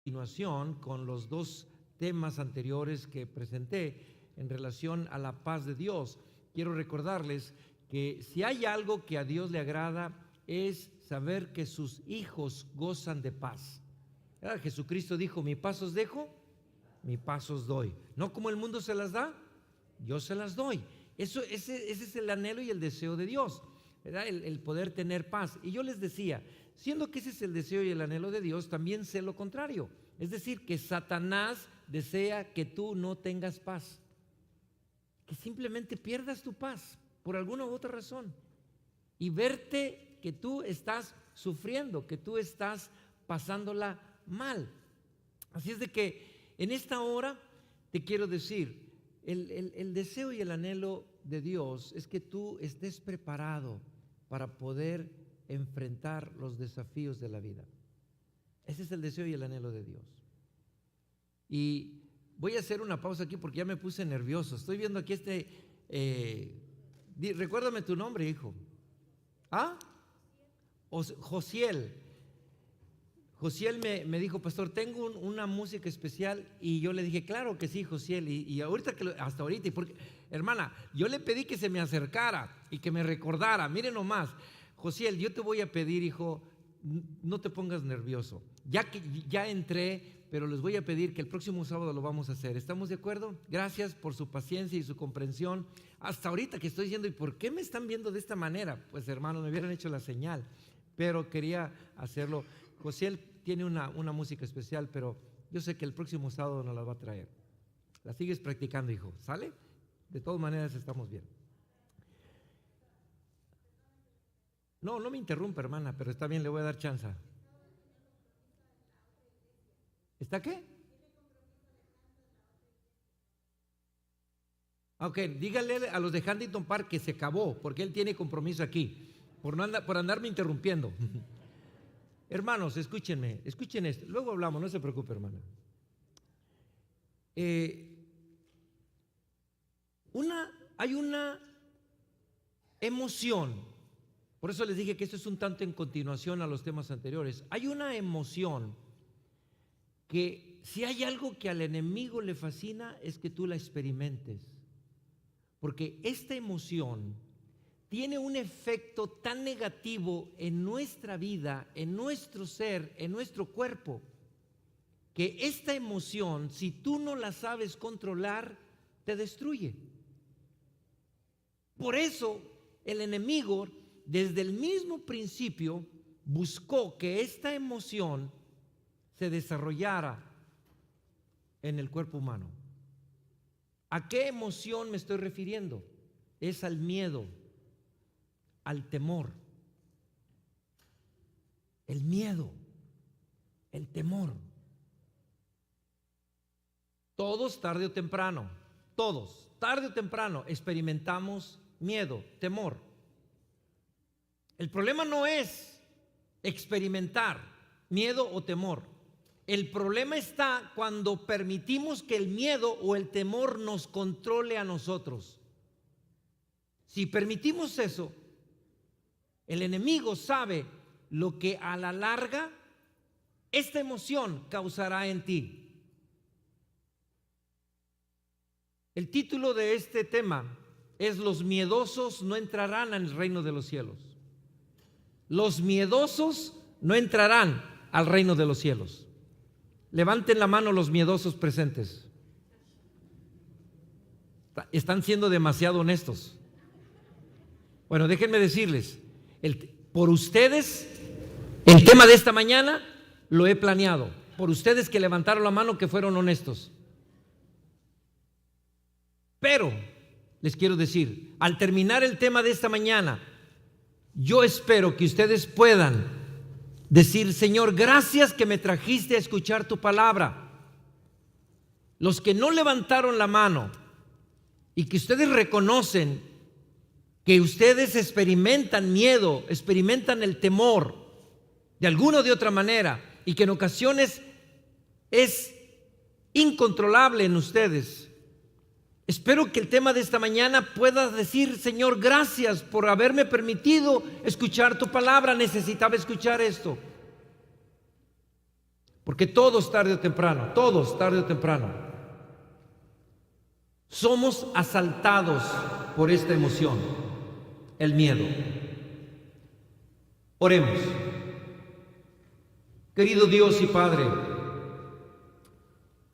Continuación con los dos temas anteriores que presenté en relación a la paz de Dios. Quiero recordarles que si hay algo que a Dios le agrada es saber que sus hijos gozan de paz. Jesucristo dijo: mi paz os dejo, mi paz os doy. No como el mundo se las da, yo se las doy. Ese es el anhelo y el deseo de Dios, ¿verdad? El poder tener paz. Y yo les decía, siendo que ese es el deseo y el anhelo de Dios, también sé lo contrario. Es decir, que Satanás desea que tú no tengas paz, que simplemente pierdas tu paz por alguna u otra razón y verte que tú estás sufriendo, que tú estás pasándola mal. Así es de que en esta hora te quiero decir, el deseo y el anhelo de Dios es que tú estés preparado para poder enfrentar los desafíos de la vida. Ese es el deseo y el anhelo de Dios. Y voy a hacer una pausa aquí porque ya me puse nervioso. Estoy viendo aquí recuérdame tu nombre, hijo. ¿Ah? Josiel. Josiel me dijo: pastor, tengo una música especial. Y yo le dije: claro que sí, Josiel. Y ahorita hasta ahorita, y porque, hermana, yo le pedí que se me acercara y que me recordara. Miren nomás, Josiel, yo te voy a pedir, hijo, no te pongas nervioso. Ya entré, pero les voy a pedir que el próximo sábado lo vamos a hacer. ¿Estamos de acuerdo? Gracias por su paciencia y su comprensión. Hasta ahorita que estoy diciendo: ¿y por qué me están viendo de esta manera? Pues, hermano, me hubieran hecho la señal, pero quería hacerlo. Josiel tiene una música especial, pero yo sé que el próximo sábado nos la va a traer. La sigues practicando, hijo, ¿sale? De todas maneras estamos bien. No me interrumpa, hermana, pero está bien, le voy a dar chance. ¿Está qué? Ok, dígale a los de Huntington Park que se acabó, porque él tiene compromiso aquí, por andarme interrumpiendo. Hermanos, escuchen esto, luego hablamos, no se preocupe, hermana. Hay una emoción, por eso les dije que esto es un tanto en continuación a los temas anteriores. Hay una emoción que, si hay algo que al enemigo le fascina, es que tú la experimentes, porque esta emoción tiene un efecto tan negativo en nuestra vida, en nuestro ser, en nuestro cuerpo, que esta emoción, si tú no la sabes controlar, te destruye. Por eso el enemigo, desde el mismo principio, buscó que esta emoción se desarrollara en el cuerpo humano. ¿A qué emoción me estoy refiriendo? Es al miedo, al temor. El miedo, el temor. Todos tarde o temprano experimentamos miedo, temor. El problema no es experimentar miedo o temor. El problema está cuando permitimos que el miedo o el temor nos controle a nosotros. Si permitimos eso, el enemigo sabe lo que a la larga esta emoción causará en ti. El título de este tema es: los miedosos no entrarán al reino de los cielos. Los miedosos no entrarán al reino de los cielos. Levanten la mano los miedosos presentes. Están siendo demasiado honestos. Bueno, déjenme decirles, por ustedes, el tema de esta mañana lo he planeado. Por ustedes que levantaron la mano, que fueron honestos. Pero les quiero decir, al terminar el tema de esta mañana, yo espero que ustedes puedan decir: Señor, gracias que me trajiste a escuchar tu palabra. Los que no levantaron la mano y que ustedes reconocen que ustedes experimentan miedo, experimentan el temor de alguna o de otra manera, y que en ocasiones es incontrolable en ustedes, espero que el tema de esta mañana pueda decir: Señor, gracias por haberme permitido escuchar tu palabra. Necesitaba escuchar esto. Porque todos tarde o temprano, somos asaltados por esta emoción, el miedo. Oremos. Querido Dios y Padre,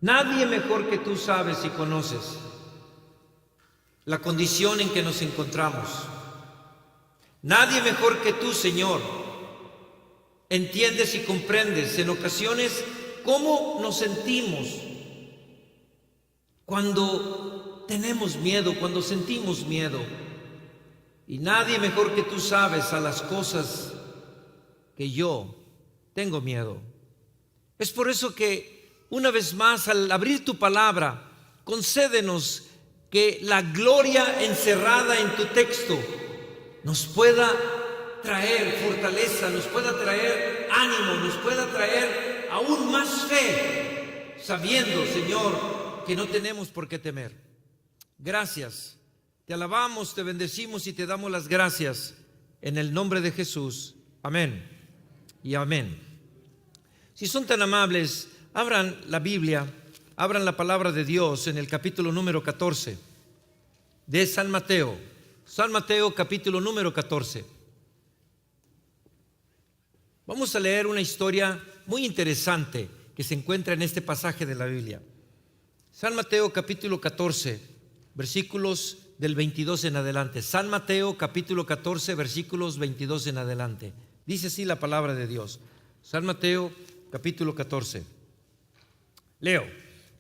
nadie mejor que tú sabes y conoces la condición en que nos encontramos. Nadie mejor que tú, Señor, entiendes y comprendes en ocasiones cómo nos sentimos cuando tenemos miedo, cuando sentimos miedo. Y nadie mejor que tú sabes a las cosas que yo tengo miedo. Es por eso que una vez más, al abrir tu palabra, concédenos que la gloria encerrada en tu texto nos pueda traer fortaleza, nos pueda traer ánimo, nos pueda traer aún más fe, sabiendo, Señor, que no tenemos por qué temer. Gracias, te alabamos, te bendecimos y te damos las gracias en el nombre de Jesús. Amén y amén. Si son tan amables, abran la Biblia, abran la palabra de Dios en el capítulo número 14 de San Mateo. San Mateo, capítulo número 14. Vamos a leer una historia muy interesante que se encuentra en este pasaje de la Biblia. San Mateo, capítulo 14, versículos del 22 en adelante. San Mateo, capítulo 14, versículos 22 en adelante. Dice así la palabra de Dios. San Mateo, capítulo 14. Leo,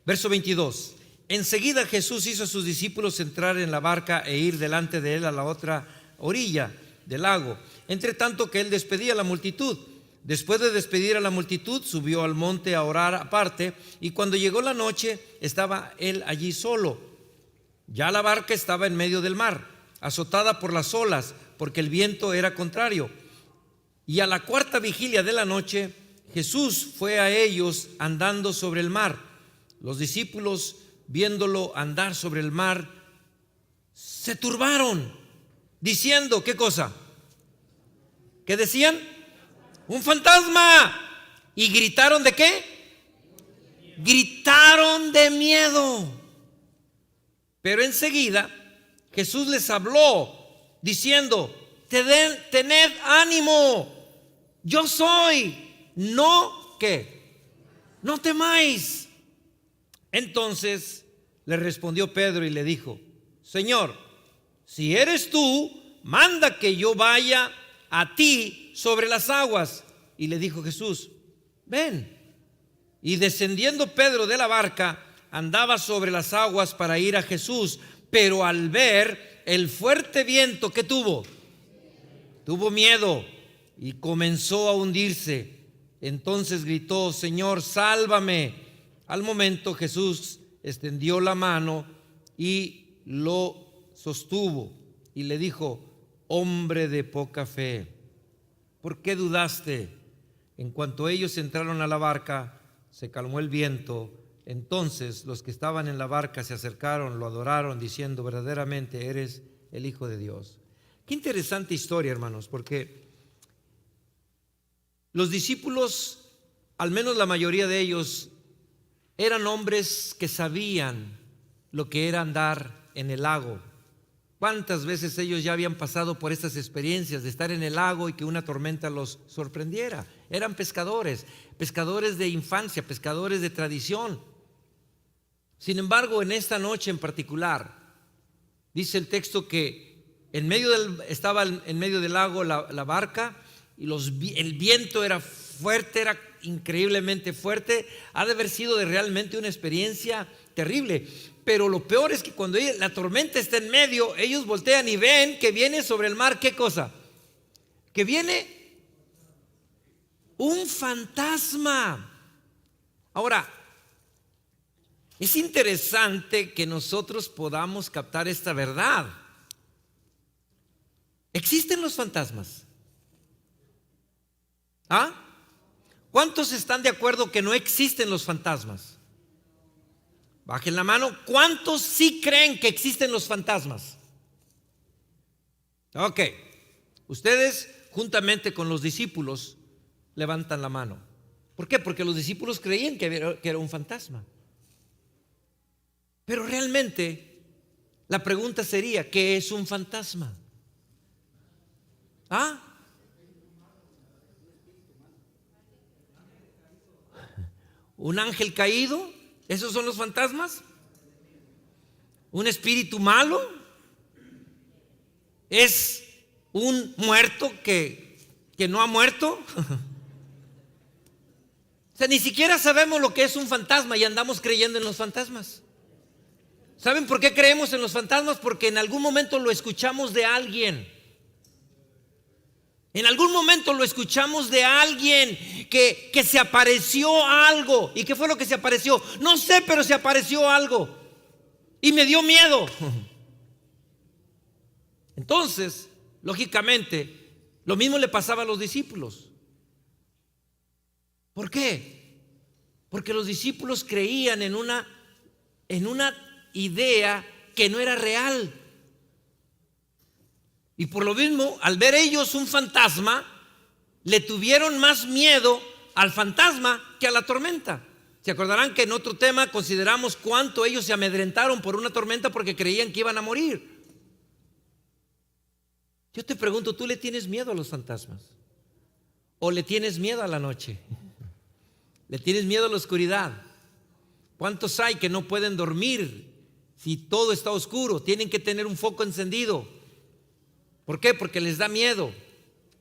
verso 22. Enseguida Jesús hizo a sus discípulos entrar en la barca e ir delante de él a la otra orilla del lago, entre tanto que él despedía a la multitud. Después de despedir a la multitud, subió al monte a orar aparte, y cuando llegó la noche, estaba él allí solo. Ya la barca estaba en medio del mar, azotada por las olas, porque el viento era contrario. Y a la cuarta vigilia de la noche, Jesús fue a ellos andando sobre el mar. Los discípulos, viéndolo andar sobre el mar, se turbaron, diciendo, ¿qué cosa? ¿Qué decían? ¡Un fantasma! ¿Y gritaron de qué? Gritaron de miedo. Pero enseguida Jesús les habló, diciendo, tened ánimo, yo soy, no, ¿qué? No temáis. Entonces le respondió Pedro y le dijo, Señor, si eres tú, manda que yo vaya a ti sobre las aguas. Y le dijo Jesús, ven. Y descendiendo Pedro de la barca, andaba sobre las aguas para ir a Jesús, pero al ver el fuerte viento que tuvo miedo y comenzó a hundirse. Entonces gritó, Señor, sálvame. Al momento Jesús extendió la mano y lo sostuvo y le dijo, hombre de poca fe, ¿por qué dudaste? En cuanto ellos entraron a la barca, se calmó el viento. Entonces los que estaban en la barca se acercaron, lo adoraron, diciendo, verdaderamente eres el Hijo de Dios. Qué interesante historia, hermanos, porque los discípulos, al menos la mayoría de ellos, eran hombres que sabían lo que era andar en el lago. ¿Cuántas veces ellos ya habían pasado por estas experiencias de estar en el lago y que una tormenta los sorprendiera? Eran pescadores de infancia, pescadores de tradición. Sin embargo, en esta noche en particular, dice el texto que estaba en medio del lago la barca y el viento era fuerte, era increíblemente fuerte. Ha de haber sido realmente una experiencia terrible. Pero lo peor es que cuando la tormenta está en medio, ellos voltean y ven que viene sobre el mar, ¿qué cosa? Que viene un fantasma. Ahora, es interesante que nosotros podamos captar esta verdad. ¿Existen los fantasmas? ¿Ah? ¿Cuántos están de acuerdo que no existen los fantasmas? Bajen la mano. ¿Cuántos sí creen que existen los fantasmas? Ok. Ustedes, juntamente con los discípulos, levantan la mano. ¿Por qué? Porque los discípulos creían que era un fantasma. Pero realmente la pregunta sería, ¿qué es un fantasma? ¿Ah? ¿Un ángel caído? ¿Esos son los fantasmas? ¿Un espíritu malo? ¿Es un muerto que no ha muerto? O sea, ni siquiera sabemos lo que es un fantasma y andamos creyendo en los fantasmas. ¿Saben por qué creemos en los fantasmas? Porque en algún momento lo escuchamos de alguien. En algún momento lo escuchamos de alguien que se apareció algo. ¿Y qué fue lo que se apareció? No sé, pero se apareció algo y me dio miedo. Entonces, lógicamente, lo mismo le pasaba a los discípulos. ¿Por qué? Porque los discípulos creían en una idea que no era real. Y por lo mismo, al ver ellos un fantasma, le tuvieron más miedo al fantasma que a la tormenta. Se acordarán que en otro tema consideramos cuánto ellos se amedrentaron por una tormenta porque creían que iban a morir. Yo te pregunto, ¿tú le tienes miedo a los fantasmas? ¿O le tienes miedo a la noche? ¿Le tienes miedo a la oscuridad? ¿Cuántos hay que no pueden dormir si todo está oscuro? Tienen que tener un foco encendido. ¿Por qué? Porque les da miedo.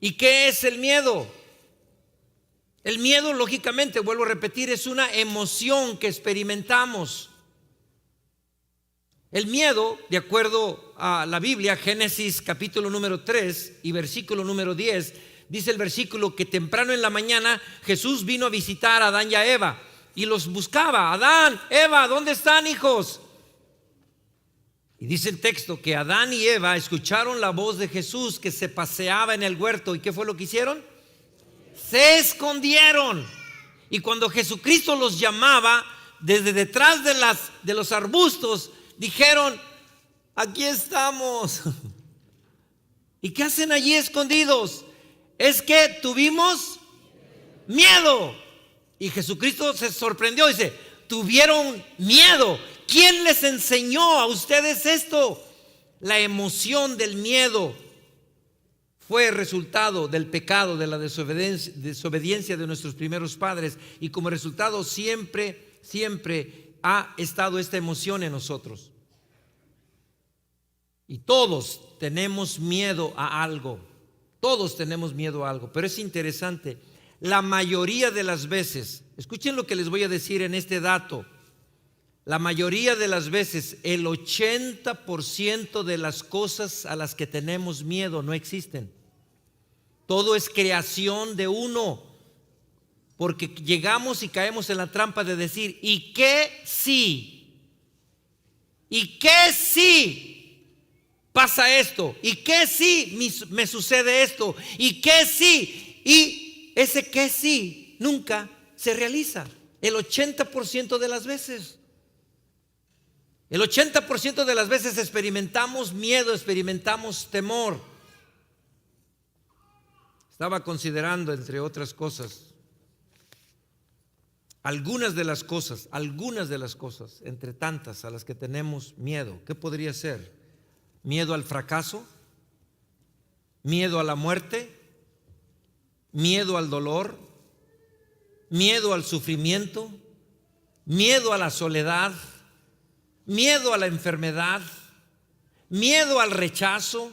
¿Y qué es el miedo? El miedo, lógicamente, vuelvo a repetir, es una emoción que experimentamos. El miedo, de acuerdo a la Biblia, Génesis capítulo número 3 y versículo número 10, dice el versículo que temprano en la mañana Jesús vino a visitar a Adán y a Eva y los buscaba. Adán, Eva, ¿dónde están, hijos? Y dice el texto que Adán y Eva escucharon la voz de Jesús que se paseaba en el huerto. ¿Y qué fue lo que hicieron? Se escondieron. Y cuando Jesucristo los llamaba desde detrás de los arbustos, dijeron: aquí estamos. ¿Y qué hacen allí escondidos? Es que tuvimos miedo. Y Jesucristo se sorprendió y dice: tuvieron miedo. ¿Quién les enseñó a ustedes esto? La emoción del miedo fue resultado del pecado, de la desobediencia de nuestros primeros padres, y como resultado siempre ha estado esta emoción en nosotros. Y todos tenemos miedo a algo. Todos tenemos miedo a algo. Pero es interesante, la mayoría de las veces, escuchen lo que les voy a decir en este dato. La mayoría de las veces, el 80% de las cosas a las que tenemos miedo no existen. Todo es creación de uno, porque llegamos y caemos en la trampa de decir: ¿y qué sí? ¿Y qué sí pasa esto? ¿Y qué sí me sucede esto? ¿Y qué sí? Y ese qué sí nunca se realiza, el 80% de las veces. El 80% de las veces experimentamos miedo, experimentamos temor. Estaba considerando, entre otras cosas, algunas de las cosas, entre tantas a las que tenemos miedo. ¿Qué podría ser? Miedo al fracaso, miedo a la muerte, miedo al dolor, miedo al sufrimiento, miedo a la soledad, miedo a la enfermedad, miedo al rechazo,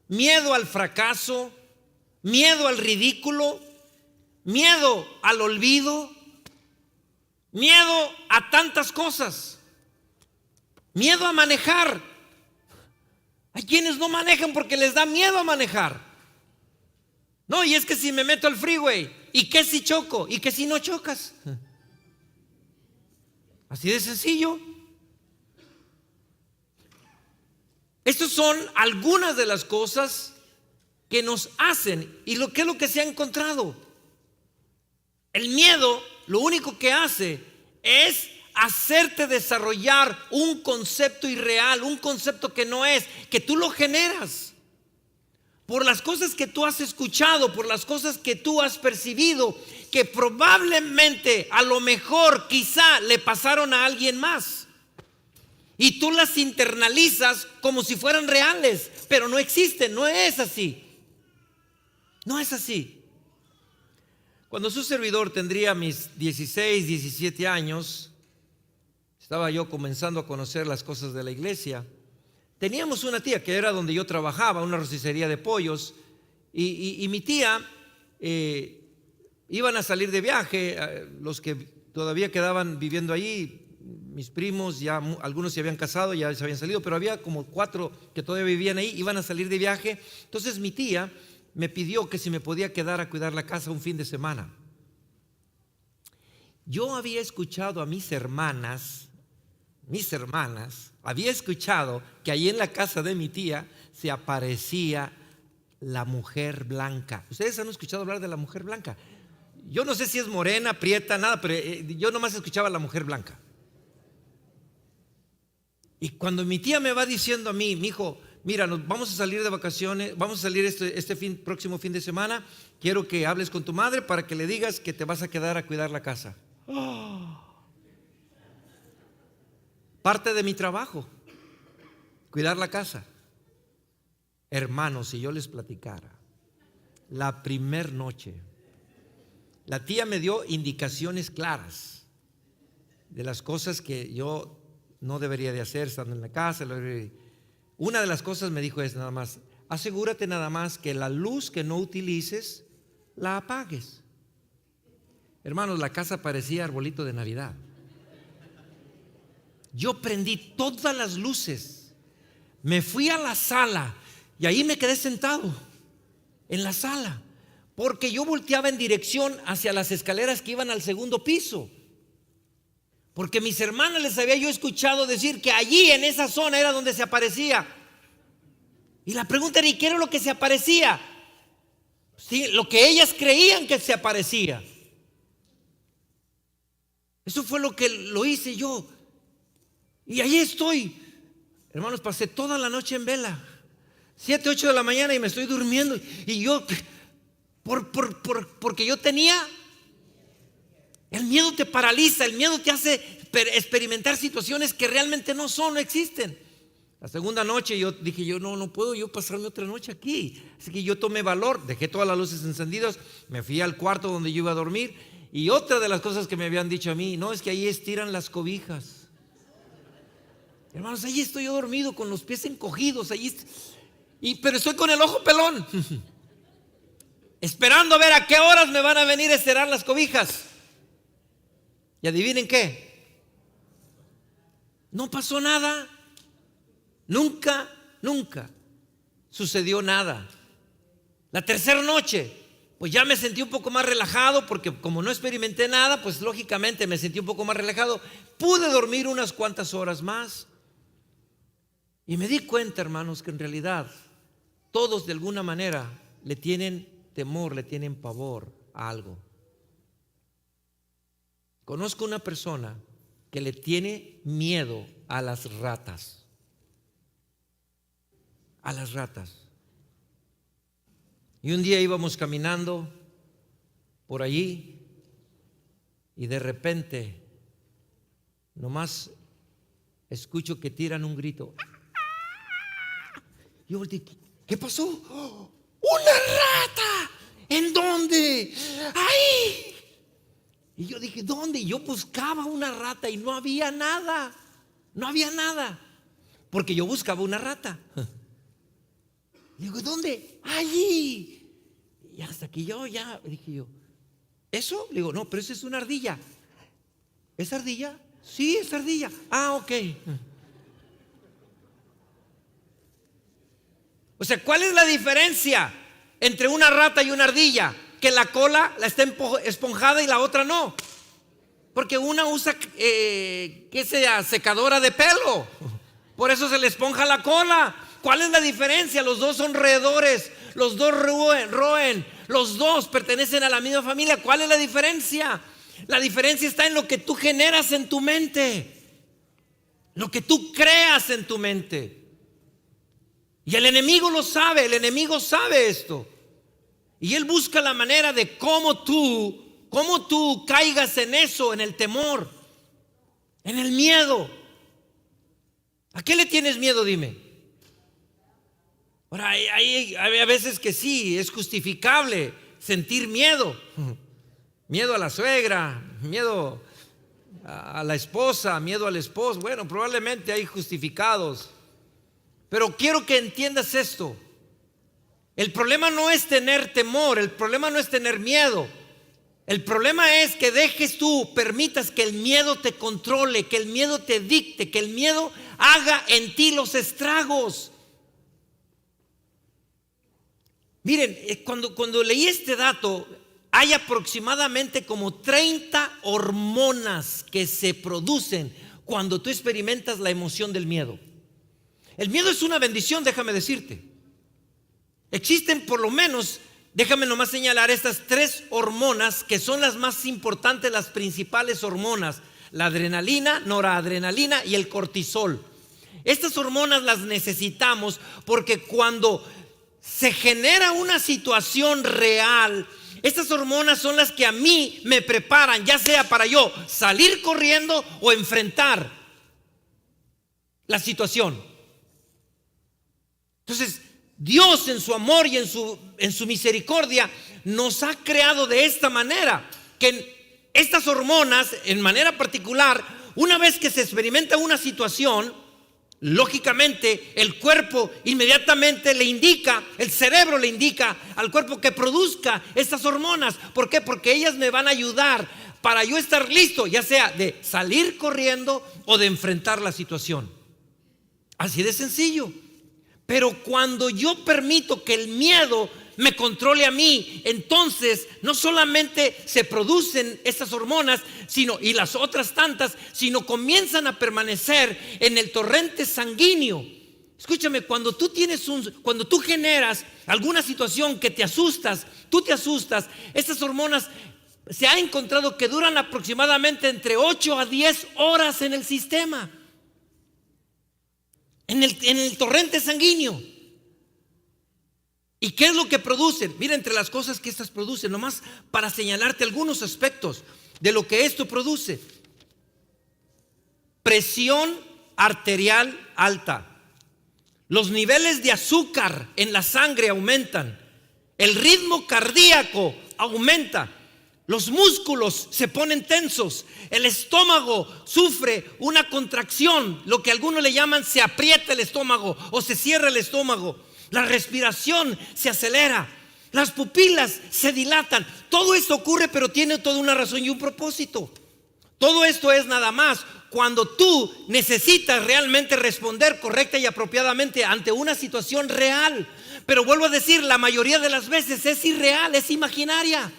miedo al fracaso, miedo al ridículo, miedo al olvido, miedo a tantas cosas, miedo a manejar. Hay quienes no manejan porque les da miedo a manejar. No, y es que si me meto al freeway, ¿y qué si choco? ¿Y qué si no chocas? Así de sencillo. Estas son algunas de las cosas que nos hacen. ¿Y qué es lo que se ha encontrado? El miedo lo único que hace es hacerte desarrollar un concepto irreal, un concepto que no es, que tú lo generas por las cosas que tú has escuchado, por las cosas que tú has percibido. que probablemente, a lo mejor, quizá le pasaron a alguien más. Y tú las internalizas como si fueran reales, pero no existen, no es así. No es así. Cuando su servidor tendría mis 16, 17 años, estaba yo comenzando a conocer las cosas de la iglesia. Teníamos una tía que era donde yo trabajaba, una rosticería de pollos, y mi tía iban a salir de viaje, los que todavía quedaban viviendo allí. Mis primos, ya algunos se habían casado, ya se habían salido, pero había como 4 que todavía vivían ahí, iban a salir de viaje. Entonces mi tía me pidió que si me podía quedar a cuidar la casa un fin de semana. Yo había escuchado a mis hermanas, había escuchado que allí en la casa de mi tía se aparecía la mujer blanca. ¿Ustedes han escuchado hablar de la mujer blanca? Yo no sé si es morena, prieta, nada, pero yo nomás escuchaba a la mujer blanca. Y cuando mi tía me va diciendo a mí, mi hijo, mira, nos vamos a salir de vacaciones, vamos a salir próximo fin de semana, quiero que hables con tu madre para que le digas que te vas a quedar a cuidar la casa. Parte de mi trabajo, cuidar la casa. Hermanos, si yo les platicara, la primer noche, la tía me dio indicaciones claras de las cosas que yo no debería de hacer estando en la casa. Una de las cosas me dijo es nada más: asegúrate nada más que la luz que no utilices la apagues. Hermanos, la casa parecía arbolito de Navidad. Yo prendí todas las luces, me fui a la sala y ahí me quedé sentado en la sala, porque yo volteaba en dirección hacia las escaleras que iban al segundo piso. Porque mis hermanas les había yo escuchado decir que allí en esa zona era donde se aparecía. Y la pregunta era: ¿y qué era lo que se aparecía? Sí, lo que ellas creían que se aparecía. Eso fue lo que lo hice yo. Y allí estoy. Hermanos, pasé toda la noche en vela, 7, 8 de la mañana, y me estoy durmiendo. Y yo, porque yo tenía... El miedo te paraliza, el miedo te hace experimentar situaciones que realmente no existen. La segunda noche yo dije, no puedo yo pasarme otra noche aquí. Así que yo tomé valor, dejé todas las luces encendidas, me fui al cuarto donde yo iba a dormir. Y otra de las cosas que me habían dicho a mí, no, es que ahí estiran las cobijas. Hermanos, ahí estoy yo dormido con los pies encogidos, pero estoy con el ojo pelón, esperando a ver a qué horas me van a venir a estirar las cobijas. Y adivinen qué, no pasó nada. Nunca sucedió nada. La tercera noche, pues ya me sentí un poco más relajado, porque como no experimenté nada, pues lógicamente me sentí un poco más relajado. Pude dormir unas cuantas horas más. Y me di cuenta, hermanos, que en realidad todos de alguna manera le tienen temor, le tienen pavor a algo. Conozco una persona que le tiene miedo a las ratas. A las ratas. Y un día íbamos caminando por allí y de repente nomás escucho que tiran un grito. Yo volteé, ¿qué pasó? ¡Una rata! ¿En dónde? ¡Ahí! Y yo dije, ¿dónde? Y yo buscaba una rata y no había nada. No había nada. Porque yo buscaba una rata. Digo, ¿dónde? Allí. Y hasta que yo ya dije yo, ¿eso? Le digo, no, pero eso es una ardilla. ¿Es ardilla? Sí, es ardilla. Ah, ok. O sea, ¿cuál es la diferencia entre una rata y una ardilla? Que la cola la está esponjada y la otra no. Porque una usa, que sea secadora de pelo. Por eso se le esponja la cola. ¿Cuál es la diferencia? Los dos son roedores. Los dos roen. Los dos pertenecen a la misma familia. ¿Cuál es la diferencia? La diferencia está en lo que tú generas en tu mente. Lo que tú creas en tu mente. Y el enemigo lo sabe, el enemigo sabe esto. Y él busca la manera de cómo tú tú caigas en eso, en el temor, en el miedo. ¿A qué le tienes miedo? Dime. Ahora, hay a veces que sí, es justificable sentir miedo. Miedo a la suegra, miedo a la esposa, miedo al esposo. Bueno, probablemente hay justificados. Pero quiero que entiendas esto. El problema no es tener temor, el problema no es tener miedo. El problema es que permitas que el miedo te controle, que el miedo te dicte, que el miedo haga en ti los estragos. Miren, cuando leí este dato, hay aproximadamente como 30 hormonas que se producen cuando tú experimentas la emoción del miedo. El miedo es una bendición, déjame decirte. Existen por lo menos, déjame nomás señalar estas 3 hormonas que son las más importantes, las principales hormonas: la adrenalina, noradrenalina y el cortisol. Estas hormonas las necesitamos porque cuando se genera una situación real, estas hormonas son las que a mí me preparan, ya sea para yo salir corriendo o enfrentar la situación. Entonces, Dios en su amor y en su misericordia nos ha creado de esta manera, que estas hormonas, en manera particular, una vez que se experimenta una situación, lógicamente el cuerpo inmediatamente le indica, el cerebro le indica al cuerpo que produzca estas hormonas. ¿Por qué? Porque ellas me van a ayudar para yo estar listo, ya sea de salir corriendo o de enfrentar la situación. Así de sencillo. Pero cuando yo permito que el miedo me controle a mí, entonces no solamente se producen estas hormonas, y las otras tantas, sino comienzan a permanecer en el torrente sanguíneo. Escúchame, cuando tú generas alguna situación que tú te asustas, estas hormonas se ha encontrado que duran aproximadamente entre 8 a 10 horas en el sistema, en el torrente sanguíneo. ¿Y qué es lo que producen? Mira, entre las cosas que estas producen, nomás para señalarte algunos aspectos de lo que esto produce: presión arterial alta, los niveles de azúcar en la sangre aumentan, el ritmo cardíaco aumenta, los músculos se ponen tensos, el estómago sufre una contracción, lo que algunos le llaman se aprieta el estómago o se cierra el estómago. La respiración se acelera, las pupilas se dilatan. Todo esto ocurre, pero tiene toda una razón y un propósito. Todo esto es nada más cuando tú necesitas realmente responder correcta y apropiadamente ante una situación real. Pero vuelvo a decir, la mayoría de las veces es irreal, es imaginaria.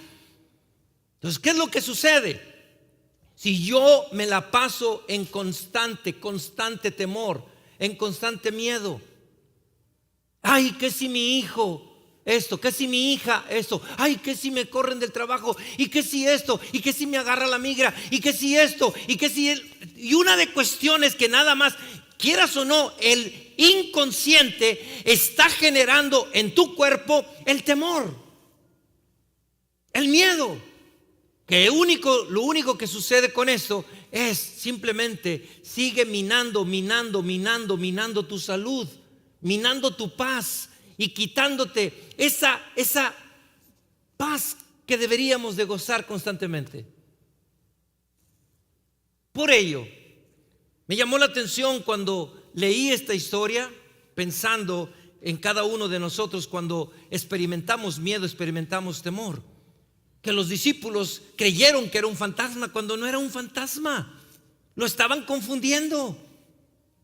Entonces, ¿qué es lo que sucede? Si yo me la paso en constante temor, en constante miedo. Ay, ¿qué si mi hijo esto? ¿Qué si mi hija esto? Ay, ¿qué si me corren del trabajo? ¿Y qué si esto? ¿Y qué si me agarra la migra? ¿Y qué si esto? ¿Y qué si y una de cuestiones que nada más, quieras o no, el inconsciente está generando en tu cuerpo el temor, el miedo. Que lo único que sucede con esto es simplemente sigue minando tu salud, minando tu paz y quitándote esa paz que deberíamos de gozar constantemente. Por ello, me llamó la atención cuando leí esta historia, pensando en cada uno de nosotros cuando experimentamos miedo, experimentamos temor. Que los discípulos creyeron que era un fantasma cuando no era un fantasma. Lo estaban confundiendo.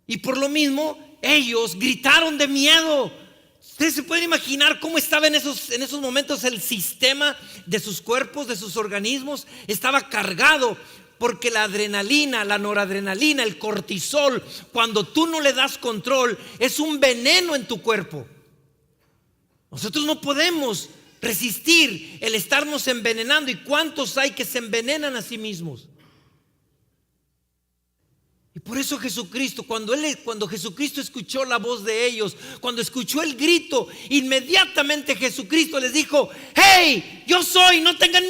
Y por lo mismo, ellos gritaron de miedo. Ustedes se pueden imaginar cómo estaba en esos momentos el sistema de sus cuerpos, de sus organismos. Estaba cargado, porque la adrenalina, la noradrenalina, el cortisol, cuando tú no le das control, es un veneno en tu cuerpo. Nosotros no podemos resistir el estarnos envenenando. ¿Y cuántos hay que se envenenan a sí mismos? Y por eso Jesucristo, cuando Jesucristo escuchó la voz de ellos, cuando escuchó el grito, inmediatamente Jesucristo les dijo: hey, yo soy, no tengan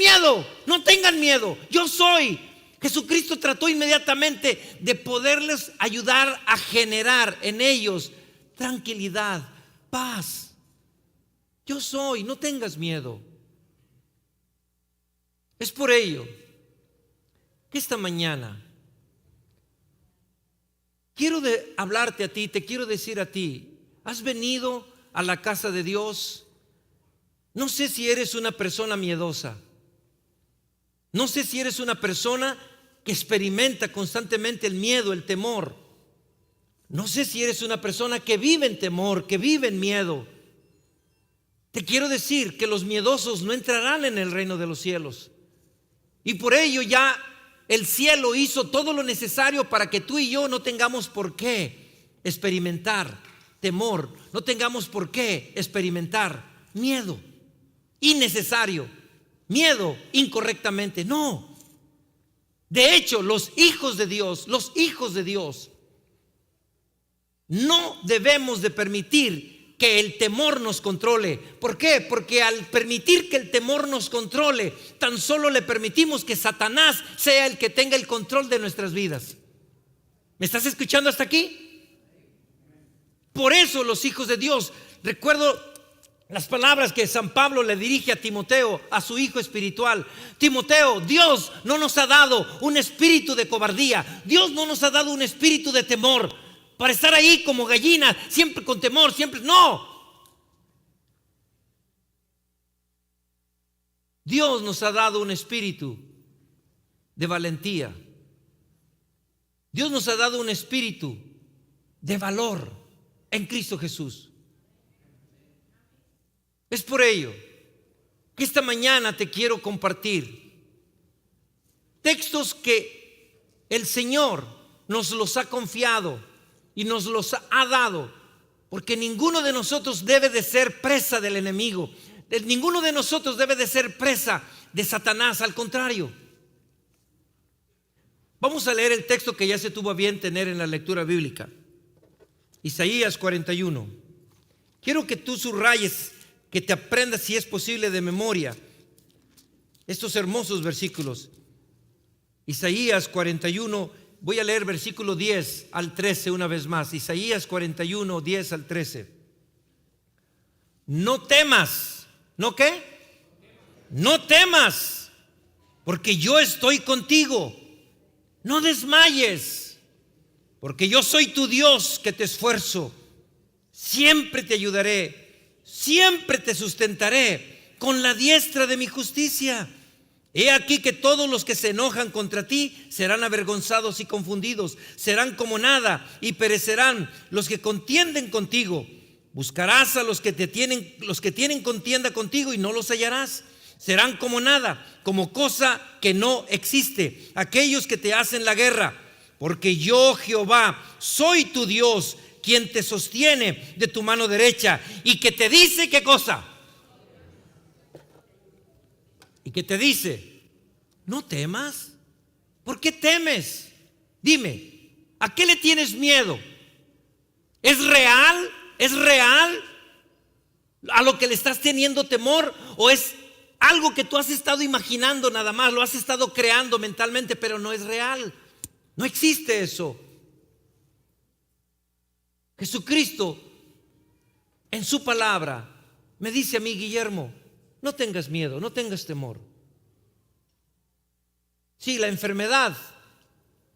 miedo, yo soy. Jesucristo trató inmediatamente de poderles ayudar a generar en ellos tranquilidad, paz. Yo soy, no tengas miedo. Es por ello que esta mañana quiero hablarte a ti, te quiero decir a ti: ¿has venido a la casa de Dios? No sé si eres una persona miedosa. No sé si eres una persona que experimenta constantemente el miedo, el temor. No sé si eres una persona que vive en temor, que vive en miedo. Te quiero decir que los miedosos no entrarán en el reino de los cielos. Y por ello ya el cielo hizo todo lo necesario para que tú y yo no tengamos por qué experimentar temor, no tengamos por qué experimentar miedo innecesario, miedo incorrectamente. No. De hecho, los hijos de Dios, no debemos de permitir que el temor nos controle. ¿Por qué? Porque al permitir que el temor nos controle, tan solo le permitimos que Satanás sea el que tenga el control de nuestras vidas. ¿Me estás escuchando hasta aquí? Por eso los hijos de Dios, recuerdo las palabras que San Pablo le dirige a Timoteo, a su hijo espiritual: Timoteo, Dios no nos ha dado un espíritu de cobardía, Dios no nos ha dado un espíritu de temor, para estar ahí como gallinas, siempre con temor, siempre. No. Dios nos ha dado un espíritu de valentía. Dios nos ha dado un espíritu de valor en Cristo Jesús. Es por ello que esta mañana te quiero compartir textos que el Señor nos los ha confiado y nos los ha dado, porque ninguno de nosotros debe de ser presa del enemigo, ninguno de nosotros debe de ser presa de Satanás, al contrario. Vamos a leer el texto que ya se tuvo a bien tener en la lectura bíblica, Isaías 41. Quiero que tú subrayes, que te aprendas, si es posible, de memoria estos hermosos versículos. Isaías 41, voy a leer versículo 10 al 13 una vez más. Isaías 41, 10 al 13. No temas. ¿No qué? No temas, porque yo estoy contigo. No desmayes, porque yo soy tu Dios que te esfuerzo. Siempre te ayudaré. Siempre te sustentaré con la diestra de mi justicia. He aquí que todos los que se enojan contra ti serán avergonzados y confundidos. Serán como nada y perecerán los que contienden contigo. Buscarás a los que tienen contienda contigo y no los hallarás. Serán como nada, como cosa que no existe, aquellos que te hacen la guerra. Porque yo, Jehová, soy tu Dios, quien te sostiene de tu mano derecha y que te dice, ¿qué cosa? Y que te dice: no temas. ¿Por qué temes? Dime, ¿a qué le tienes miedo? ¿Es real? ¿Es real a lo que le estás teniendo temor? ¿O es algo que tú has estado imaginando nada más? Lo has estado creando mentalmente, pero no es real. No existe eso. Jesucristo en su palabra me dice a mí: Guillermo, no tengas miedo, no tengas temor. Sí, la enfermedad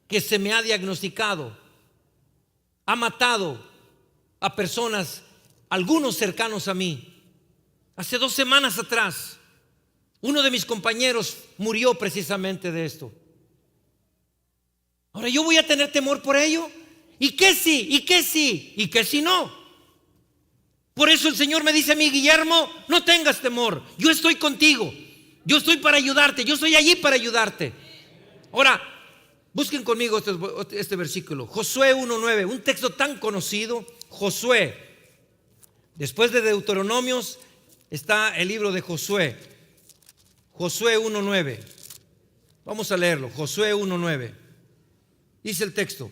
que se me ha diagnosticado ha matado a personas, algunos cercanos a mí. Hace 2 semanas atrás, uno de mis compañeros murió precisamente de esto. Ahora, ¿yo voy a tener temor por ello? ¿Y qué sí? ¿Y qué sí? ¿Y qué si no? Por eso el Señor me dice a mí: Guillermo, no tengas temor, yo estoy contigo, yo estoy para ayudarte, yo estoy allí para ayudarte. Ahora, busquen conmigo este versículo, Josué 1:9, un texto tan conocido. Josué, después de Deuteronomios está el libro de Josué. Josué 1:9. Vamos a leerlo. Josué 1:9. Dice el texto: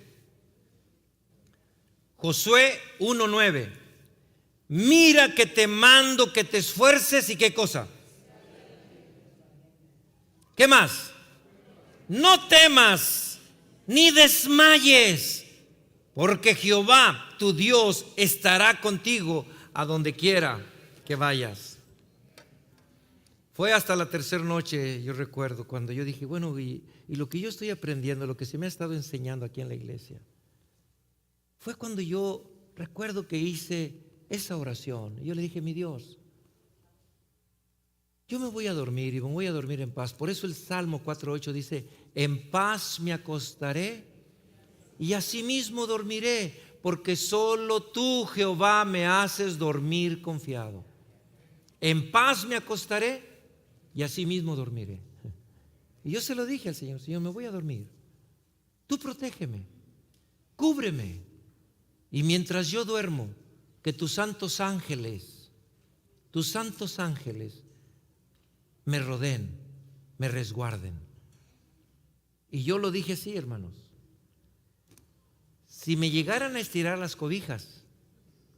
Josué 1:9. Mira que te mando que te esfuerces y qué cosa. ¿Qué más? No temas ni desmayes, porque Jehová tu Dios estará contigo a donde quiera que vayas. Fue hasta la tercera noche, yo recuerdo, cuando yo dije, bueno, y lo que yo estoy aprendiendo, lo que se me ha estado enseñando aquí en la iglesia, fue cuando yo recuerdo que hice esa oración. Yo le dije, mi Dios, yo me voy a dormir y me voy a dormir en paz. Por eso el Salmo 4:8 dice, en paz me acostaré y asimismo dormiré, porque solo tú, Jehová, me haces dormir confiado. En paz me acostaré y asimismo dormiré. Y yo se lo dije al Señor, Señor, me voy a dormir. Tú protégeme, cúbreme. Y mientras yo duermo, que tus santos ángeles me rodeen, me resguarden. Y yo lo dije así, hermanos. Si me llegaran a estirar las cobijas,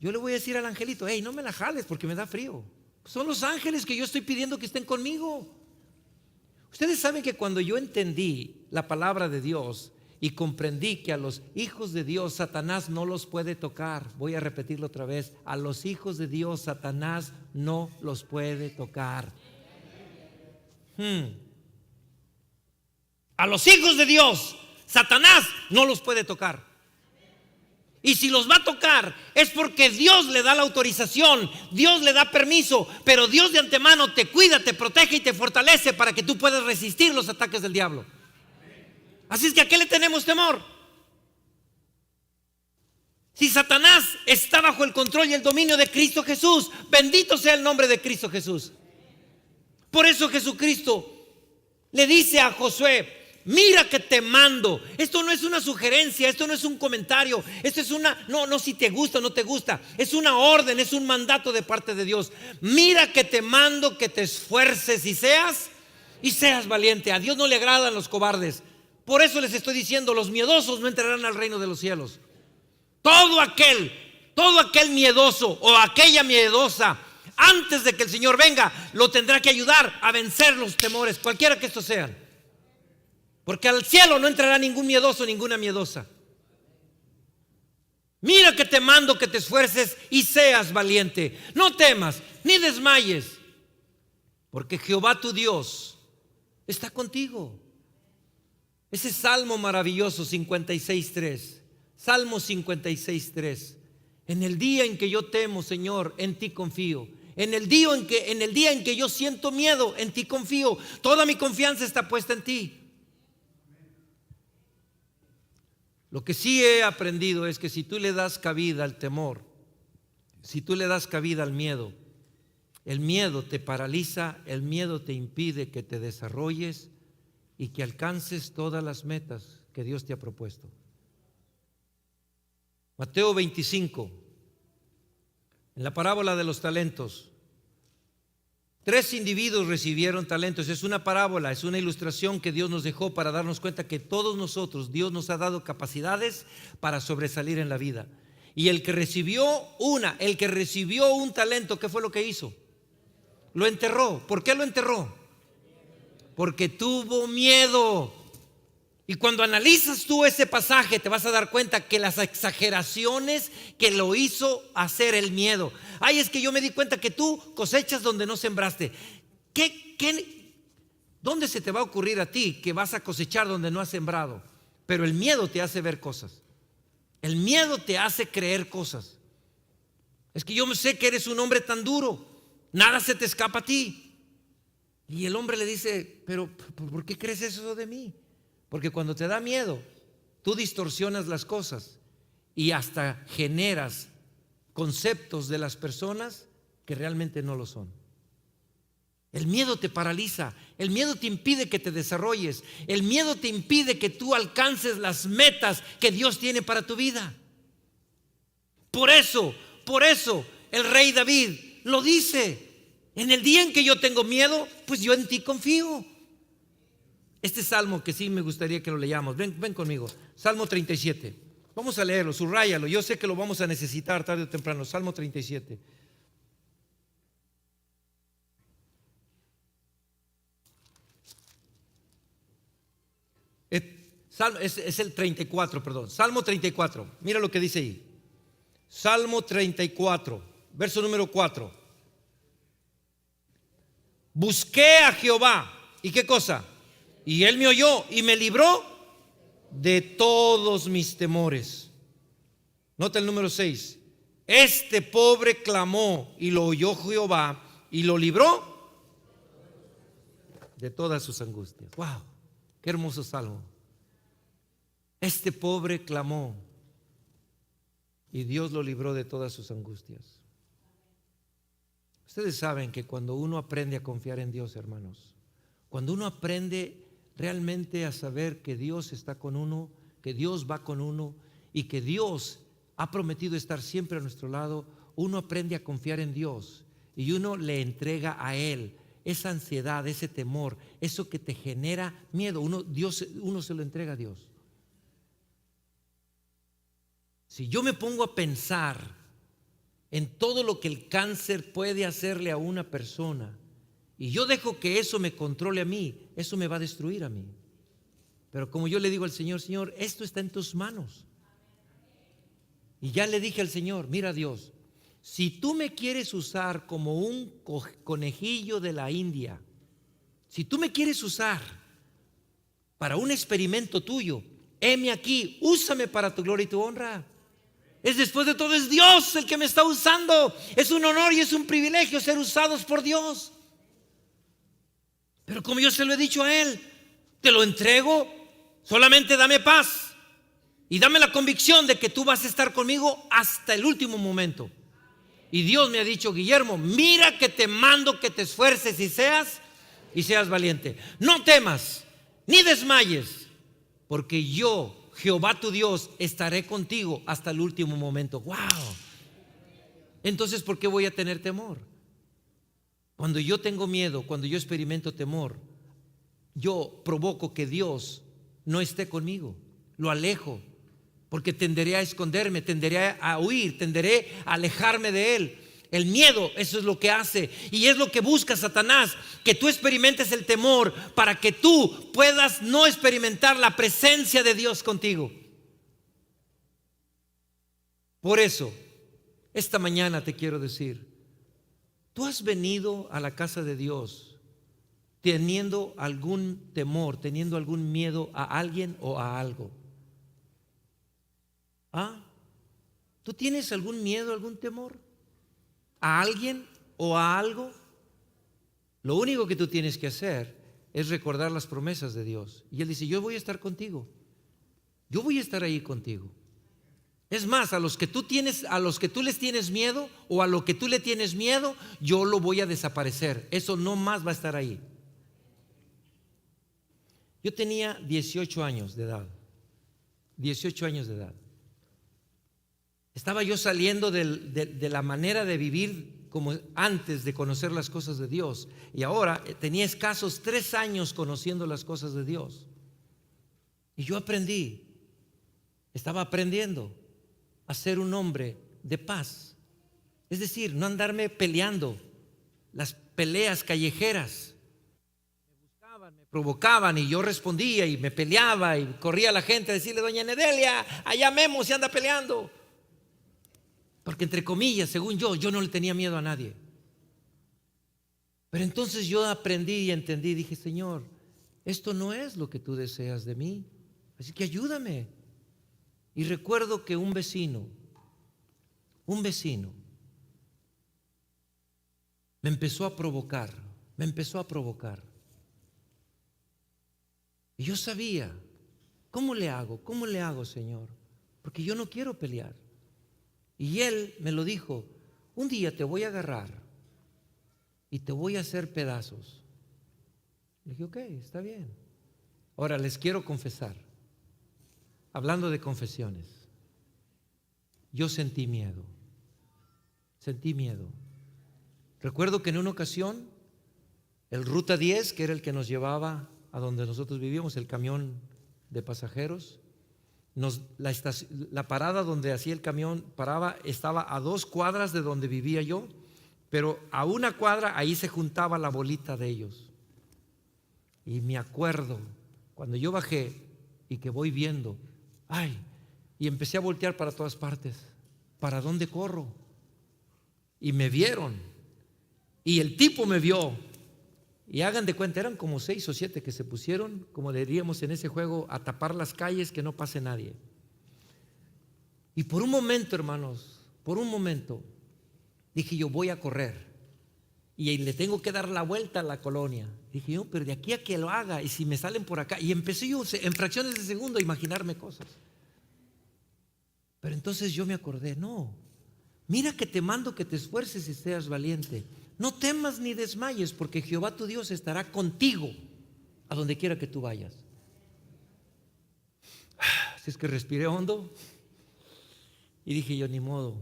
yo le voy a decir al angelito, hey, no me la jales porque me da frío. Son los ángeles que yo estoy pidiendo que estén conmigo. Ustedes saben que cuando yo entendí la palabra de Dios y comprendí que a los hijos de Dios Satanás no los puede tocar, voy a repetirlo otra vez, a los hijos de Dios Satanás no los puede tocar. A los hijos de Dios Satanás no los puede tocar. Y si los va a tocar es porque Dios le da la autorización, Dios le da permiso, pero Dios de antemano te cuida, te protege y te fortalece para que tú puedas resistir los ataques del diablo. Así es que ¿a qué le tenemos temor? Si Satanás está bajo el control y el dominio de Cristo Jesús, bendito sea el nombre de Cristo Jesús. Por eso Jesucristo le dice a Josué, mira que te mando. Esto no es una sugerencia, esto no es un comentario, esto es no si te gusta o no te gusta, es una orden, es un mandato de parte de Dios. Mira que te mando que te esfuerces y seas valiente. A Dios no le agradan los cobardes. Por eso les estoy diciendo, los miedosos no entrarán al reino de los cielos. Todo aquel miedoso o aquella miedosa, antes de que el Señor venga, lo tendrá que ayudar a vencer los temores, cualquiera que estos sean. Porque al cielo no entrará ningún miedoso, ninguna miedosa. Mira que te mando que te esfuerces y seas valiente. No temas ni desmayes, porque Jehová tu Dios está contigo. Ese salmo maravilloso 56:3. Salmo 56:3. En el día en que yo temo, Señor, en ti confío. En el día en que yo siento miedo, en ti confío. Toda mi confianza está puesta en ti. Lo que sí he aprendido es que si tú le das cabida al temor, si tú le das cabida al miedo, el miedo te paraliza, el miedo te impide que te desarrolles y que alcances todas las metas que Dios te ha propuesto. Mateo 25, en la parábola de los talentos, 3 individuos recibieron talentos. Es una parábola, es una ilustración que Dios nos dejó para darnos cuenta que todos nosotros, Dios nos ha dado capacidades para sobresalir en la vida. Y el que recibió un talento, ¿qué fue lo que hizo? Lo enterró. ¿Por qué lo enterró? Porque tuvo miedo. Y cuando analizas tú ese pasaje te vas a dar cuenta que las exageraciones que lo hizo hacer el miedo. Ay, es que yo me di cuenta que tú cosechas donde no sembraste. ¿Dónde se te va a ocurrir a ti que vas a cosechar donde no has sembrado? Pero el miedo te hace ver cosas. El miedo te hace creer cosas. Es que yo sé que eres un hombre tan duro, nada se te escapa a ti. Y el hombre le dice, pero ¿por qué crees eso de mí? Porque cuando te da miedo, tú distorsionas las cosas y hasta generas conceptos de las personas que realmente no lo son. El miedo te paraliza, el miedo te impide que te desarrolles, el miedo te impide que tú alcances las metas que Dios tiene para tu vida. Por eso el rey David lo dice: en el día en que yo tengo miedo, pues yo en ti confío. Este salmo que sí me gustaría que lo leyamos, ven conmigo, Salmo 37. Vamos a leerlo, subráyalo. Yo sé que lo vamos a necesitar tarde o temprano. Salmo 37. Es el 34, perdón. Salmo 34. Mira lo que dice ahí. Salmo 34, verso número 4. Busqué a Jehová. ¿Y qué cosa? Y Él me oyó y me libró de todos mis temores. Nota el número 6. Este pobre clamó y lo oyó Jehová y lo libró de todas sus angustias. Wow, qué hermoso salmo. Este pobre clamó y Dios lo libró de todas sus angustias. Ustedes saben que cuando uno aprende a confiar en Dios, hermanos, cuando uno aprende realmente a saber que Dios está con uno, que Dios va con uno y que Dios ha prometido estar siempre a nuestro lado, uno aprende a confiar en Dios y uno le entrega a Él esa ansiedad, ese temor, eso que te genera miedo. Uno se lo entrega a Dios. Si yo me pongo a pensar en todo lo que el cáncer puede hacerle a una persona y yo dejo que eso me controle a mí, eso me va a destruir a mí. Pero como yo le digo al Señor, Señor, esto está en tus manos. Y ya le dije al Señor, mira Dios, si tú me quieres usar como un conejillo de la India, si tú me quieres usar para un experimento tuyo, heme aquí, úsame para tu gloria y tu honra. Después de todo es Dios el que me está usando. Es un honor y es un privilegio ser usados por Dios. Pero como yo se lo he dicho a Él, te lo entrego, solamente dame paz y dame la convicción de que tú vas a estar conmigo hasta el último momento. Y Dios me ha dicho, Guillermo, mira que te mando que te esfuerces y seas valiente. No temas ni desmayes, porque yo, Jehová tu Dios, estaré contigo hasta el último momento. ¡Wow! Entonces, ¿por qué voy a tener temor? Cuando yo tengo miedo, cuando yo experimento temor, yo provoco que Dios no esté conmigo, lo alejo, porque tenderé a esconderme, tenderé a huir, tenderé a alejarme de Él. El miedo, eso es lo que hace y es lo que busca Satanás, que tú experimentes el temor para que tú puedas no experimentar la presencia de Dios contigo. Por eso, esta mañana te quiero decir, tú has venido a la casa de Dios teniendo algún temor, teniendo algún miedo a alguien o a algo. ¿Tú tienes algún miedo, algún temor a alguien o a algo? Lo único que tú tienes que hacer es recordar las promesas de Dios. Y Él dice, yo voy a estar contigo. Yo voy a estar ahí contigo. Es más, a los que tú les tienes miedo o a lo que tú le tienes miedo, yo lo voy a desaparecer. Eso no más va a estar ahí. Yo tenía 18 años de edad. 18 años de edad. Estaba yo saliendo de la manera de vivir como antes de conocer las cosas de Dios. Y ahora tenía escasos 3 años conociendo las cosas de Dios. Y yo estaba aprendiendo a ser un hombre de paz. Es decir, no andarme peleando las peleas callejeras. Me buscaban, me provocaban y yo respondía y me peleaba y corría a la gente a decirle, doña Nedelia, allá Memo se anda peleando. Porque entre comillas, según yo no le tenía miedo a nadie. Pero entonces yo aprendí y entendí, dije, Señor, esto no es lo que tú deseas de mí, así que ayúdame. Y recuerdo que un vecino me empezó a provocar. Y yo sabía, ¿cómo le hago, Señor? Porque yo no quiero pelear. Y Él me lo dijo, un día te voy a agarrar y te voy a hacer pedazos. Le dije, ok, está bien. Ahora les quiero confesar, hablando de confesiones, yo sentí miedo. Recuerdo que en una ocasión, el Ruta 10, que era el que nos llevaba a donde nosotros vivíamos, el camión de pasajeros, La parada donde hacía el camión paraba estaba a 2 cuadras de donde vivía yo, pero a 1 cuadra ahí se juntaba la bolita de ellos. Y me acuerdo cuando yo bajé y que voy viendo, y empecé a voltear para todas partes. ¿Para dónde corro? Y me vieron, y el tipo me vio. Y hagan de cuenta, eran como 6 o 7 que se pusieron, como diríamos en ese juego, a tapar las calles, que no pase nadie. Y por un momento, hermanos, por un momento, dije yo, voy a correr y le tengo que dar la vuelta a la colonia. Dije yo, pero de aquí a que lo haga, y si me salen por acá. Y empecé yo en fracciones de segundo a imaginarme cosas. Pero entonces yo me acordé, no, mira que te mando que te esfuerces y seas valiente. No temas ni desmayes, porque Jehová tu Dios estará contigo a donde quiera que tú vayas. Así es que respiré hondo y dije yo, ni modo,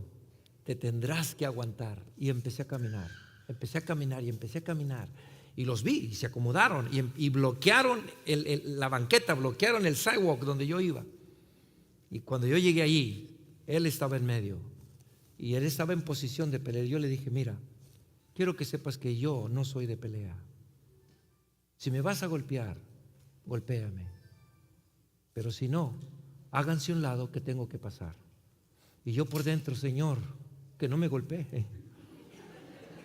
te tendrás que aguantar. Y empecé a caminar y empecé a caminar. Y los vi y se acomodaron y bloquearon la banqueta, bloquearon el sidewalk donde yo iba. Y cuando yo llegué allí, él estaba en medio y él estaba en posición de pelear. Yo le dije, mira, quiero que sepas que yo no soy de pelea. Si me vas a golpear, golpéame. Pero si no, háganse a un lado que tengo que pasar. Y yo por dentro, Señor, que no me golpee,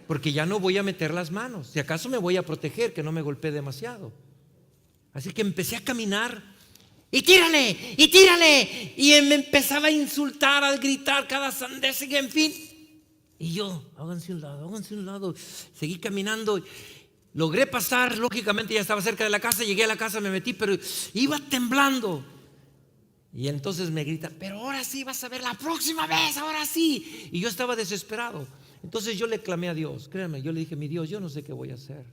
porque ya no voy a meter las manos. Si acaso me voy a proteger, que no me golpee demasiado. Así que empecé a caminar y tírale, y tírale. Y él me empezaba a insultar, a gritar cada sandez, en fin. Y yo, háganse un lado, háganse un lado. Seguí caminando, logré pasar, lógicamente ya estaba cerca de la casa, llegué a la casa, me metí, pero iba temblando. Y entonces me grita, pero ahora sí vas a ver, la próxima vez, ahora sí. Y yo estaba desesperado. Entonces yo le clamé a Dios, créanme, yo le dije, mi Dios, yo no sé qué voy a hacer.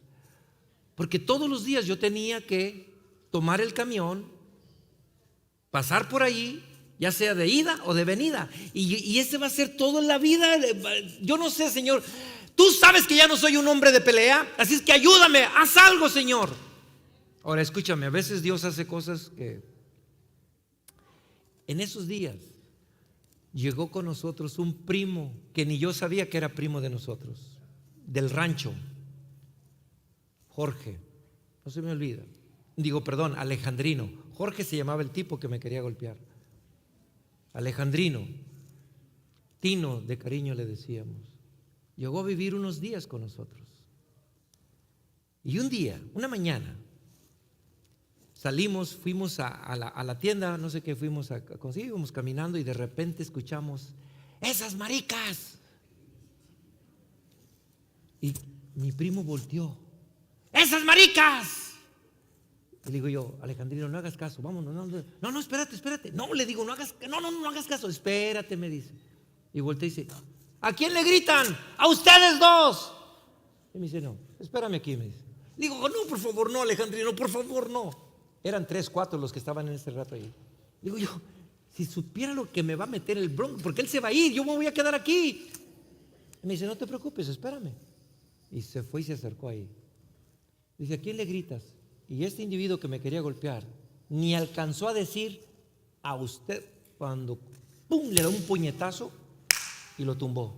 Porque todos los días yo tenía que tomar el camión, pasar por ahí, ya sea de ida o de venida. Y ese va a ser todo en la vida. Yo no sé, Señor, tú sabes que ya no soy un hombre de pelea, así es que ayúdame, haz algo, Señor. Ahora escúchame, a veces Dios hace cosas que en esos días llegó con nosotros un primo que ni yo sabía que era primo de nosotros, del rancho, Jorge, no se me olvida. Alejandrino. Jorge se llamaba el tipo que me quería golpear. Alejandrino, Tino de cariño le decíamos. Llegó a vivir unos días con nosotros. Y un día, una mañana, salimos, fuimos a la tienda, no sé qué fuimos a conseguir, íbamos caminando y de repente escuchamos, ¡esas maricas! Y mi primo volteó, ¡esas maricas! Y le digo yo, Alejandrino, no hagas caso, vámonos. No, espérate. No, le digo, no hagas caso, espérate, me dice. Y voltea y dice, ¿a quién le gritan? ¡A ustedes dos! Y me dice, no, espérame aquí, me dice. Le digo, no, por favor, no, Alejandrino, por favor, no. Eran 3, 4 los que estaban en ese rato ahí. Digo yo, si supiera lo que me va a meter el bronco, porque él se va a ir, yo me voy a quedar aquí. Y me dice, no te preocupes, espérame. Y se fue y se acercó ahí. Dice, ¿a quién le gritas? Y este individuo que me quería golpear ni alcanzó a decir a usted cuando ¡pum! Le da un puñetazo y lo tumbó.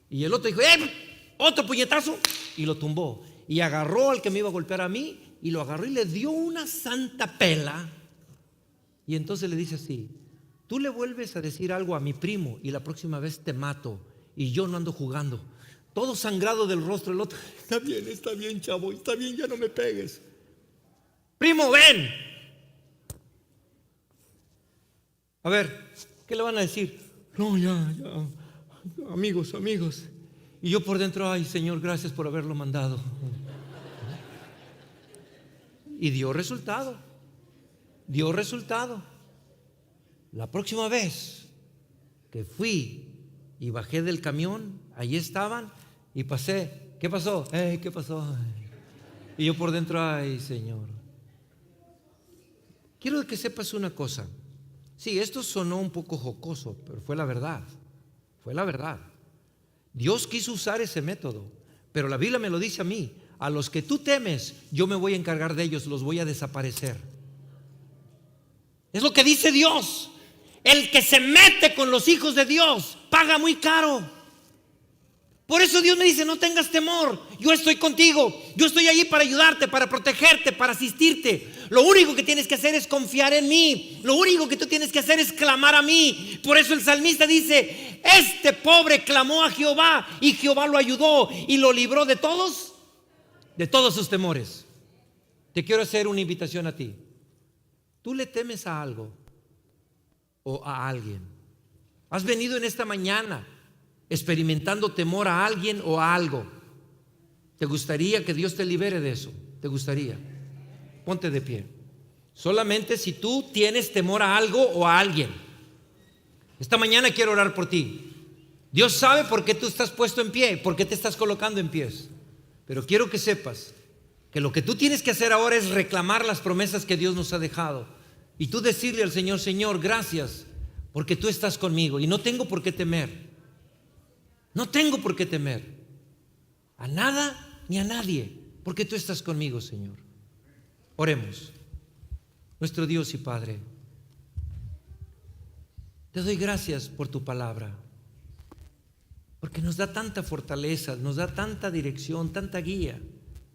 Y el otro dijo, otro puñetazo, y lo tumbó. Y agarró al que me iba a golpear a mí y lo agarró y le dio una santa pela. Y entonces le dice así, tú le vuelves a decir algo a mi primo y la próxima vez te mato, y yo no ando jugando. Todo sangrado del rostro. El otro, está bien, chavo, está bien, ya no me pegues. Primo, ven. A ver, ¿qué le van a decir? No, ya, amigos. Y yo por dentro, ay, Señor, gracias por haberlo mandado. Y dio resultado. La próxima vez que fui y bajé del camión, allí estaban y pasé. ¿Qué pasó? ¿Qué pasó? Y yo por dentro, ay, Señor. Quiero que sepas una cosa. Sí, esto sonó un poco jocoso, pero fue la verdad. Dios quiso usar ese método, pero la Biblia me lo dice a mí. A los que tú temes, yo me voy a encargar de ellos, los voy a desaparecer. Es lo que dice Dios. El que se mete con los hijos de Dios paga muy caro. Por eso Dios me dice: no tengas temor, yo estoy contigo, yo estoy allí para ayudarte, para protegerte, para asistirte. Lo único que tienes que hacer es confiar en mí. Lo único que tú tienes que hacer es clamar a mí. Por eso el salmista dice: este pobre clamó a Jehová y Jehová lo ayudó y lo libró de todos sus temores. Te quiero hacer una invitación a ti. ¿Tú le temes a algo o a alguien? ¿Has venido en esta mañana experimentando temor a alguien o a algo? ¿Te gustaría que Dios te libere de eso? ¿Te gustaría? Ponte de pie. Solamente si tú tienes temor a algo o a alguien. Esta mañana quiero orar por ti. Dios sabe por qué tú estás puesto en pie, por qué te estás colocando en pies. Pero quiero que sepas que lo que tú tienes que hacer ahora es reclamar las promesas que Dios nos ha dejado. Y tú decirle al Señor: Señor, gracias porque tú estás conmigo y no tengo por qué temer. No tengo por qué temer a nada ni a nadie, porque tú estás conmigo, Señor. Oremos. Nuestro Dios y Padre, te doy gracias por tu palabra, porque nos da tanta fortaleza, nos da tanta dirección, tanta guía,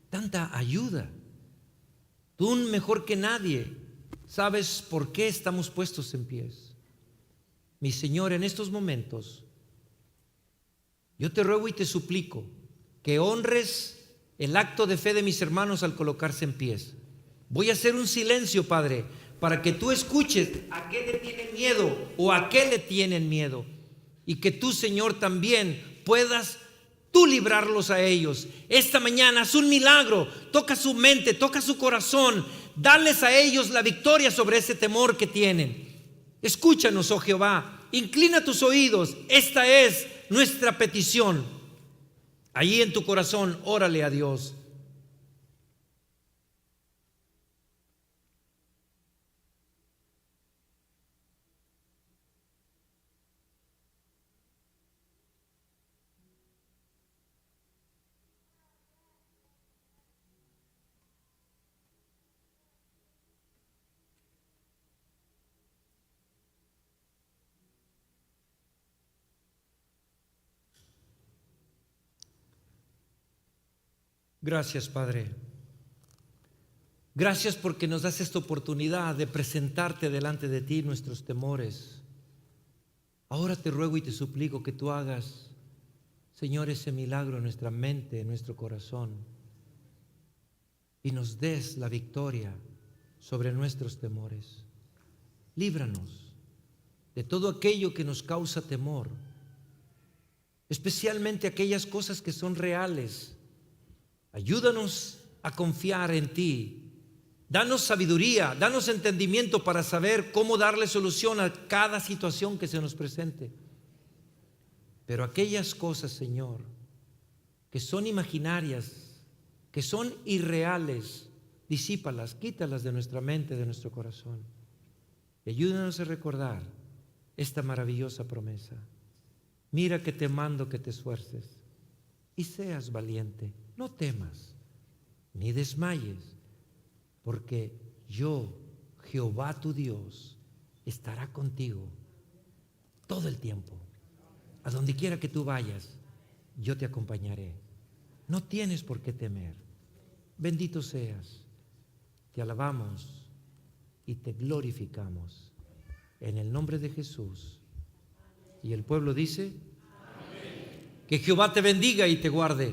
tanta ayuda. Tú mejor que nadie sabes por qué estamos puestos en pies. Mi Señor, en estos momentos yo te ruego y te suplico que honres el acto de fe de mis hermanos al colocarse en pies. Voy a hacer un silencio, Padre, para que tú escuches a qué le tienen miedo o a qué le tienen miedo, y que tú, Señor, también puedas tú librarlos a ellos. Esta mañana haz un milagro, toca su mente, toca su corazón, dales a ellos la victoria sobre ese temor que tienen. Escúchanos, oh Jehová, inclina tus oídos. Esta es nuestra petición. Allí en tu corazón, órale a Dios. Gracias, Padre. Gracias porque nos das esta oportunidad de presentarte delante de ti nuestros temores. Ahora te ruego y te suplico que tú hagas, Señor, ese milagro en nuestra mente, en nuestro corazón, y nos des la victoria sobre nuestros temores. Líbranos de todo aquello que nos causa temor, especialmente aquellas cosas que son reales. Ayúdanos a confiar en ti. Danos sabiduría, danos entendimiento para saber cómo darle solución a cada situación que se nos presente. Pero aquellas cosas, Señor, que son imaginarias, que son irreales, disípalas, quítalas de nuestra mente, de nuestro corazón. Y ayúdanos a recordar esta maravillosa promesa. Mira que te mando que te esfuerces y seas valiente. No temas, ni desmayes, porque yo, Jehová tu Dios, estará contigo todo el tiempo. A donde quiera que tú vayas, yo te acompañaré. No tienes por qué temer. Bendito seas. Te alabamos y te glorificamos. En el nombre de Jesús. Y el pueblo dice: amén. Que Jehová te bendiga y te guarde.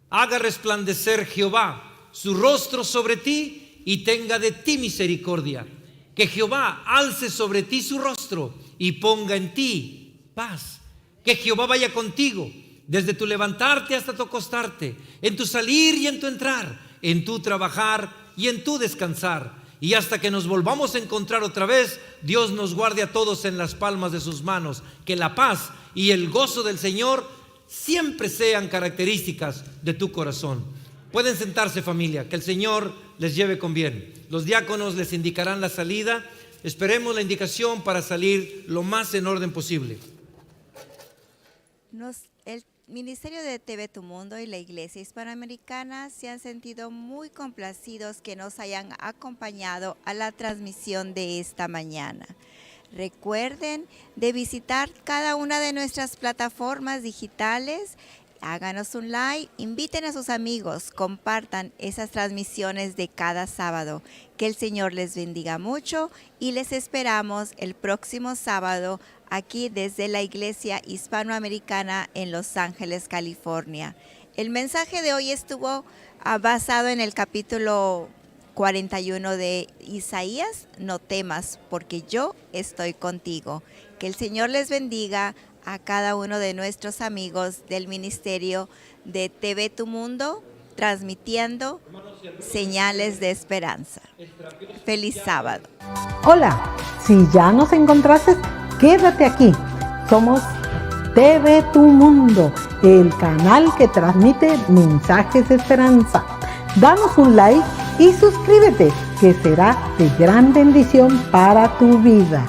Haga resplandecer Jehová su rostro sobre ti y tenga de ti misericordia. Que Jehová alce sobre ti su rostro y ponga en ti paz. Que Jehová vaya contigo desde tu levantarte hasta tu acostarte, en tu salir y en tu entrar, en tu trabajar y en tu descansar. Y hasta que nos volvamos a encontrar otra vez, Dios nos guarde a todos en las palmas de sus manos. Que la paz y el gozo del Señor siempre sean características de tu corazón. Pueden sentarse, familia, que el Señor les lleve con bien. Los diáconos les indicarán la salida. Esperemos la indicación para salir lo más en orden posible. Él Ministerio de TV Tu Mundo y la Iglesia Hispanoamericana se han sentido muy complacidos que nos hayan acompañado a la transmisión de esta mañana. Recuerden de visitar cada una de nuestras plataformas digitales, háganos un like, inviten a sus amigos, compartan esas transmisiones de cada sábado. Que el Señor les bendiga mucho y les esperamos el próximo sábado aquí desde la Iglesia Hispanoamericana en Los Ángeles, California. El mensaje de hoy estuvo basado en el capítulo 41 de Isaías, no temas, porque yo estoy contigo. Que el Señor les bendiga a cada uno de nuestros amigos del Ministerio de TV Tu Mundo, transmitiendo señales de esperanza. Feliz sábado. Hola, si ya nos encontraste, quédate aquí. Somos TV Tu Mundo, el canal que transmite mensajes de esperanza. Danos un like y suscríbete, que será de gran bendición para tu vida.